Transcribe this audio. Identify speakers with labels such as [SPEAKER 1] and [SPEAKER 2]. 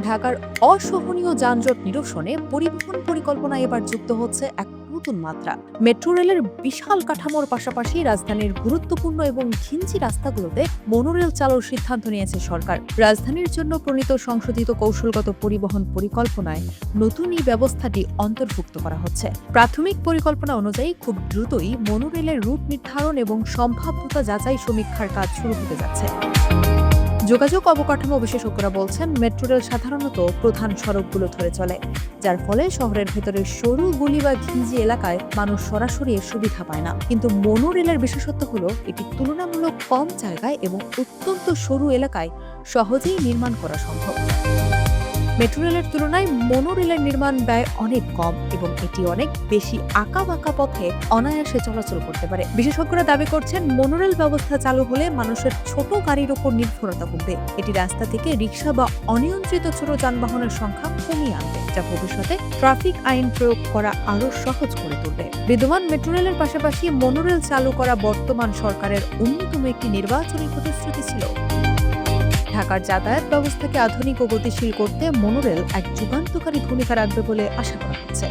[SPEAKER 1] ঢাকার অসহনীয় যানজট নিরসনে পরিবহন পরিকল্পনা এবার যুক্ত হচ্ছে এক নতুন মাত্রা। মেট্রো রেলের বিশাল কাঠামোর পাশাপাশি রাজধানীর গুরুত্বপূর্ণ এবং ঘিঞ্জি রাস্তাগুলোতে মনোরেল চালুর সিদ্ধান্ত নিয়েছে সরকার। রাজধানীর জন্য প্রণীত সংশোধিত কৌশলগত পরিবহন পরিকল্পনায় নতুন এই ব্যবস্থাটি অন্তর্ভুক্ত করা হচ্ছে। প্রাথমিক পরিকল্পনা অনুযায়ী খুব দ্রুতই মনোরেলের রুট নির্ধারণ এবং সম্ভাব্যতা যাচাই সমীক্ষার কাজ শুরু হতে যাচ্ছে। যোগাযোগ অবকাঠামো বিশেষজ্ঞরা বলছেন, মেট্রো রেল সাধারণত প্রধান সড়কগুলো ধরে চলে, যার ফলে শহরের ভেতরে সরু গলি বা ঘিঞ্জি এলাকায় মানুষ সরাসরি এর সুবিধা পায় না। কিন্তু মনো রেলের বিশেষত্ব হলো এটি তুলনামূলক কম জায়গায় এবং অত্যন্ত সরু এলাকায় সহজেই নির্মাণ করা সম্ভব। মেট্রো রেলের তুলনায় মনো রেলের নির্মাণ ব্যয় অনেক কম এবং এটি অনেক বেশি আঁকা-বাঁকা পথে অনায়াসে চলাচল করতে পারে। বিশেষজ্ঞরা দাবি করছেন, মনোরেল ব্যবস্থা চালু হলে মানুষের ছোট গাড়ির উপর নির্ভরতা কমবে। এটি রাস্তা থেকে রিকশা বা অনিয়ন্ত্রিত ছোট যানবাহনের সংখ্যা কমিয়ে আনবে, যা ভবিষ্যতে ট্রাফিক আইন প্রয়োগ করা আরও সহজ করে তুলবে। বিদ্যমান মেট্রো রেলের পাশাপাশি মনোরেল চালু করা বর্তমান সরকারের অন্যতম একটি নির্বাচনী প্রতিশ্রুতি ছিল। ঢাকার যাতায়াত ব্যবস্থাকে আধুনিক ও গতিশীল করতে মনোরেল এক যুগান্তকারী ভূমিকা রাখবে বলে আশা করা হচ্ছে।